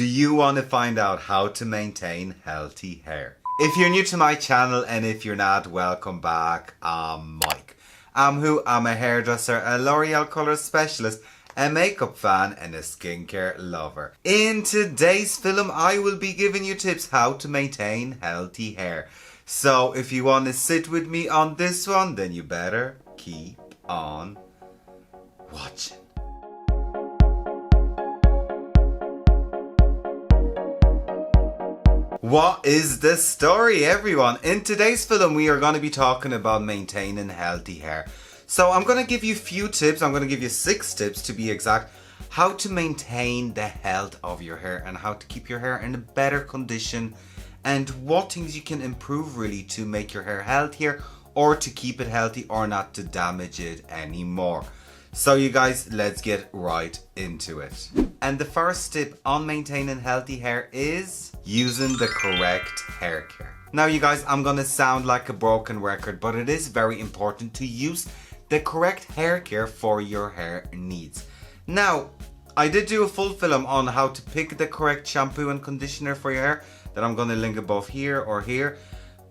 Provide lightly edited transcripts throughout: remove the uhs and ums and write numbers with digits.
Do you want to find out how to maintain healthy hair? If you're new to my channel and if you're not, welcome back. I'm Mike. I'm a hairdresser, a L'Oreal colour specialist, a makeup fan and a skincare lover. In today's film I will be giving you tips how to maintain healthy hair. So if you want to sit with me on this one, then you better keep on watching. What is the story, everyone? In today's film we are going to be talking about maintaining healthy hair. So I'm going to give you a few tips. I'm going to give you 6 tips to be exact, how to maintain the health of your hair and how to keep your hair in a better condition, and what things you can improve really to make your hair healthier or to keep it healthy or not to damage it anymore. So you guys, let's get right into it. And the first tip on maintaining healthy hair is using the correct hair care. Now you guys, I'm gonna sound like a broken record, but it is very important to use the correct hair care for your hair needs. Now, I did do a full film on how to pick the correct shampoo and conditioner for your hair that I'm gonna link above here or here.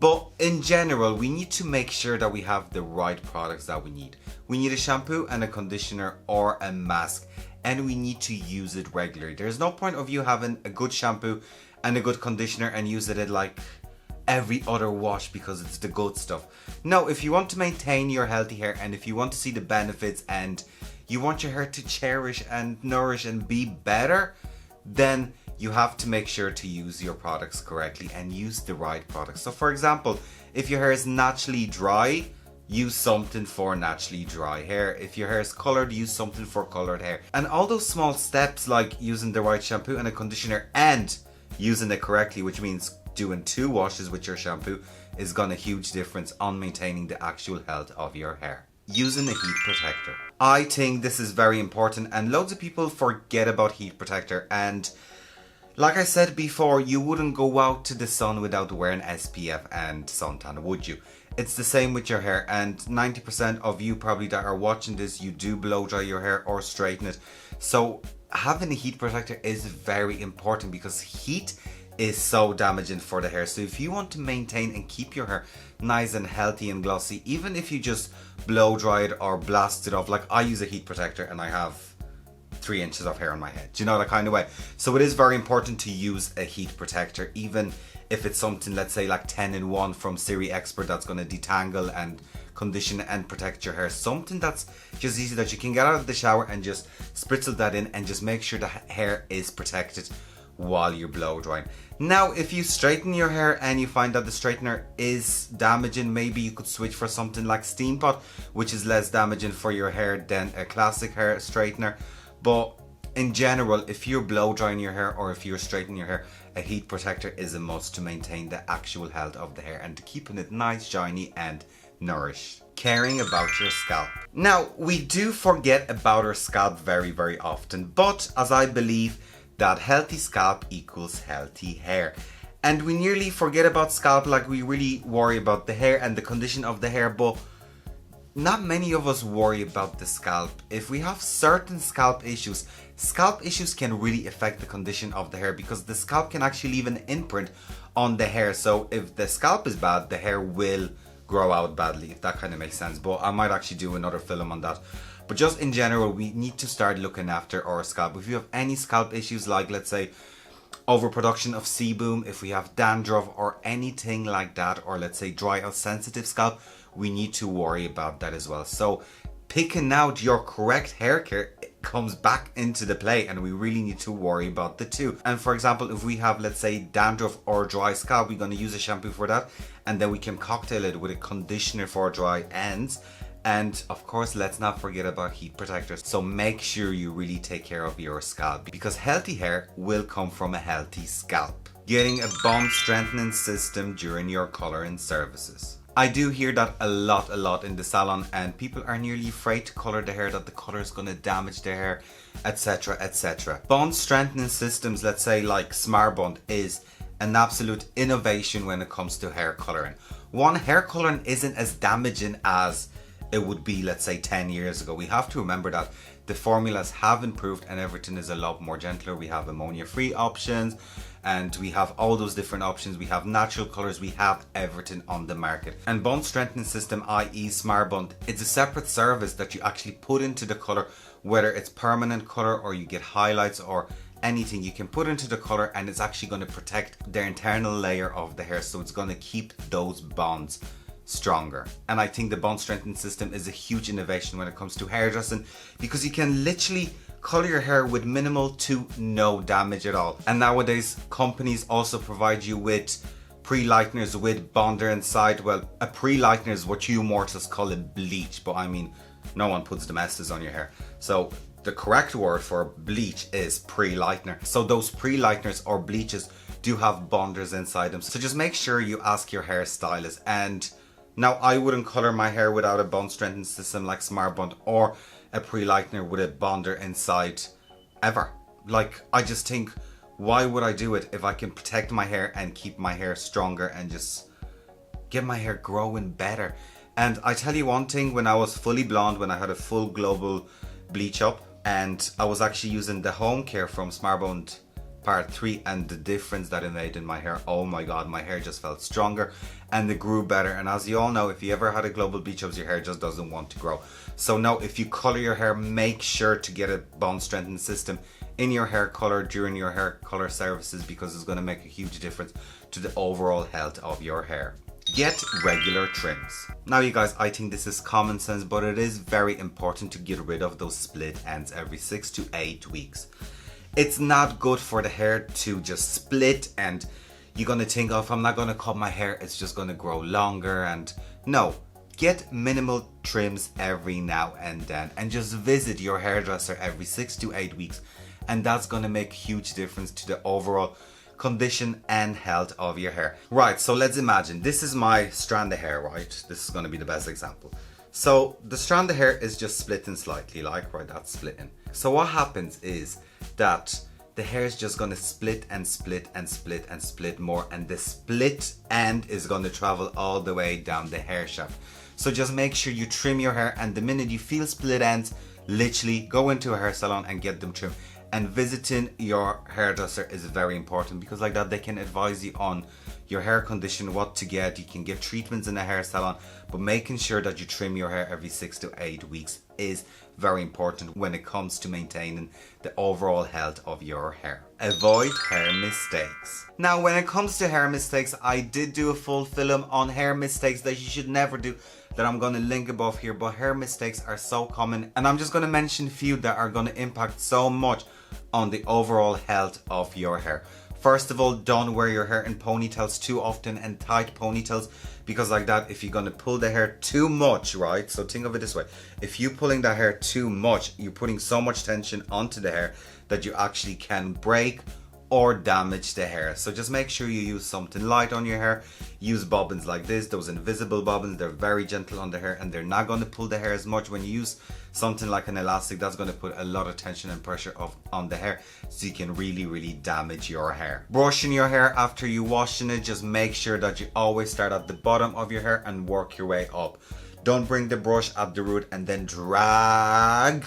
But in general, we need to make sure that we have the right products that we need. We need a shampoo and a conditioner or a mask, and we need to use it regularly. There's no point of you having a good shampoo and a good conditioner and use it like every other wash because it's the good stuff. No, if you want to maintain your healthy hair and if you want to see the benefits and you want your hair to cherish and nourish and be better, then you have to make sure to use your products correctly and use the right products. So for example, if your hair is naturally dry, use something for naturally dry hair. If your hair is colored, use something for colored hair. And all those small steps like using the right shampoo and a conditioner and using it correctly, which means doing 2 washes with your shampoo, is gonna huge difference on maintaining the actual health of your hair. Using a heat protector. I think this is very important and loads of people forget about heat protector, and like I said before, you wouldn't go out to the sun without wearing SPF and suntan, would you? It's the same with your hair, and 90% of you probably that are watching this, you do blow dry your hair or straighten it. So having a heat protector is very important because heat is so damaging for the hair. So if you want to maintain and keep your hair nice and healthy and glossy, even if you just blow dry it or blast it off, like I use a heat protector and I have 3 inches of hair on my head, do you know, that kind of way. So it is very important to use a heat protector, even if it's something, let's say like 10-in-1 from Siri Expert that's going to detangle and condition and protect your hair. Something that's just easy that you can get out of the shower and just spritzel that in and just make sure the hair is protected while you're blow drying. Now if you straighten your hair and you find that the straightener is damaging, maybe you could switch for something like Steam Pot, which is less damaging for your hair than a classic hair straightener. But in general, if you're blow drying your hair or if you're straightening your hair, a heat protector is a must to maintain the actual health of the hair and to keeping it nice, shiny and nourished. Caring about your scalp. Now, we do forget about our scalp very, very often, but as I believe that healthy scalp equals healthy hair. And we nearly forget about scalp, like we really worry about the hair and the condition of the hair, but not many of us worry about the scalp. If we have certain scalp issues can really affect the condition of the hair because the scalp can actually leave an imprint on the hair. So if the scalp is bad, the hair will grow out badly, if that kind of makes sense. But I might actually do another film on that. But just in general, we need to start looking after our scalp. If you have any scalp issues like, let's say, overproduction of sebum, if we have dandruff or anything like that, or let's say dry or sensitive scalp, we need to worry about that as well. So picking out your correct hair care comes back into the play, and we really need to worry about the 2. And for example, if we have, let's say, dandruff or dry scalp, we're going to use a shampoo for that, and then we can cocktail it with a conditioner for dry ends. And of course, let's not forget about heat protectors. So make sure you really take care of your scalp because healthy hair will come from a healthy scalp. Getting a bond strengthening system during your coloring services. I do hear that a lot in the salon, and people are nearly afraid to color the hair, that the color is going to damage their hair, etc, etc. Bond strengthening systems, let's say like Smart Bond, is an absolute innovation when it comes to hair coloring. One, hair coloring isn't as damaging as it would be, let's say, 10 years ago. We have to remember that the formulas have improved and everything is a lot more gentler. We have ammonia-free options and we have all those different options. We have natural colors, we have everything on the market. And bond strengthening system, i.e. Smart Bond, it's a separate service that you actually put into the color, whether it's permanent color or you get highlights or anything, you can put into the color and it's actually going to protect the internal layer of the hair, so it's going to keep those bonds stronger. And I think the bond strengthening system is a huge innovation when it comes to hairdressing, because you can literally color your hair with minimal to no damage at all. And nowadays companies also provide you with pre-lighteners with bonder inside. Well, a pre-lightener is what you mortals call a bleach, but I mean, no one puts domestos on your hair, so the correct word for bleach is pre-lightener. So those pre-lighteners or bleaches do have bonders inside them, so just make sure you ask your hairstylist. And now, I wouldn't color my hair without a bond strengthening system like Smart Bond or a pre-lightener with a bonder inside ever. Like, I just think, why would I do it if I can protect my hair and keep my hair stronger and just get my hair growing better? And I tell you one thing, when I was fully blonde, when I had a full global bleach up, and I was actually using the home care from Smart Bond Part 3, and the difference that it made in my hair, oh my god, my hair just felt stronger and it grew better. And as you all know, if you ever had a global bleach up, your hair just doesn't want to grow. So now, if you color your hair, make sure to get a bond strengthening system in your hair color during your hair color services, because it's going to make a huge difference to the overall health of your hair. Get regular trims. Now you guys, I think this is common sense, but it is very important to get rid of those split ends every 6 to 8 weeks. It's not good for the hair to just split and you're gonna think, oh, if I'm not gonna cut my hair, it's just gonna grow longer. And no, get minimal trims every now and then, and just visit your hairdresser every 6 to 8 weeks, and that's gonna make a huge difference to the overall condition and health of your hair. Right, so let's imagine this is my strand of hair, right? This is gonna be the best example. So the strand of hair is just splitting slightly, like, right, that's splitting. So what happens is that the hair is just going to split and split and split and split more, and the split end is going to travel all the way down the hair shaft. So just make sure you trim your hair, and the minute you feel split ends, literally go into a hair salon and get them trimmed. And visiting your hairdresser is very important, because like that they can advise you on your hair condition, what to get. You can get treatments in a hair salon, but making sure that you trim your hair every 6 to 8 weeks is very important when it comes to maintaining the overall health of your hair. Avoid hair mistakes. Now, when it comes to hair mistakes, I did do a full film on hair mistakes that you should never do, that I'm going to link above here, but hair mistakes are so common, and I'm just going to mention a few that are going to impact so much on the overall health of your hair. First of all, don't wear your hair in ponytails too often, and tight ponytails, because like that, if you're going to pull the hair too much, right? So think of it this way. If you're pulling the hair too much, you're putting so much tension onto the hair that you actually can break or damage the hair. So just make sure you use something light on your hair. Use bobbins like this, those invisible bobbins. They're very gentle on the hair and they're not going to pull the hair as much. When you use something like an elastic, that's going to put a lot of tension and pressure on the hair, so you can really damage your hair. Brushing your hair after you washing it, just make sure that you always start at the bottom of your hair and work your way up. Don't bring the brush at the root and then drag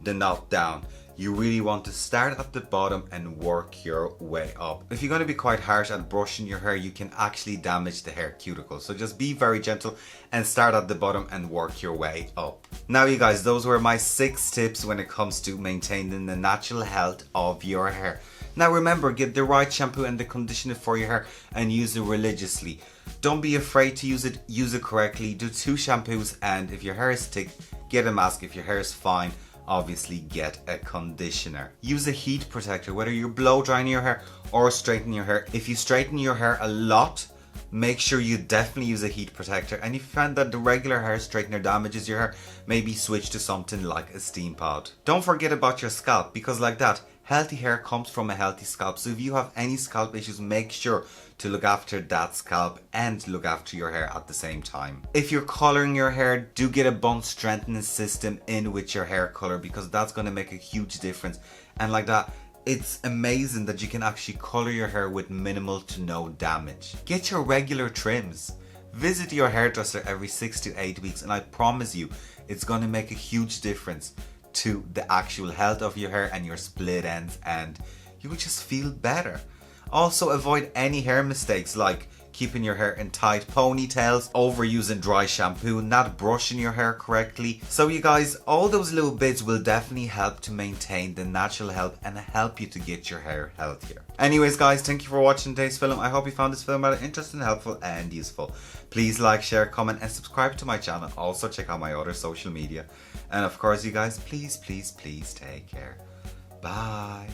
the knot down. You really want to start at the bottom and work your way up. If you're going to be quite harsh at brushing your hair, you can actually damage the hair cuticle. So just be very gentle and start at the bottom and work your way up. Now you guys, those were my 6 tips when it comes to maintaining the natural health of your hair. Now remember, get the right shampoo and the conditioner for your hair and use it religiously. Don't be afraid to use it correctly. Do 2 shampoos, and if your hair is thick, get a mask. If your hair is fine, obviously get a conditioner. Use a heat protector, whether you're blow drying your hair or straightening your hair. If you straighten your hair a lot, make sure you definitely use a heat protector. And if you find that the regular hair straightener damages your hair, maybe switch to something like a steam pod. Don't forget about your scalp, because like that, healthy hair comes from a healthy scalp. So if you have any scalp issues, make sure to look after that scalp and look after your hair at the same time. If you're coloring your hair, do get a bond strengthening system in with your hair color, because that's going to make a huge difference. And like that, it's amazing that you can actually color your hair with minimal to no damage. Get your regular trims. Visit your hairdresser every 6 to 8 weeks, and I promise you, it's going to make a huge difference to the actual health of your hair and your split ends, and you will just feel better. Also, avoid any hair mistakes like keeping your hair in tight ponytails, overusing dry shampoo, not brushing your hair correctly. So you guys, all those little bits will definitely help to maintain the natural health and help you to get your hair healthier. Anyways guys, thank you for watching today's film. I hope you found this film either interesting, helpful and useful. Please like, share, comment and subscribe to my channel. Also check out my other social media. And of course you guys, please take care. Bye.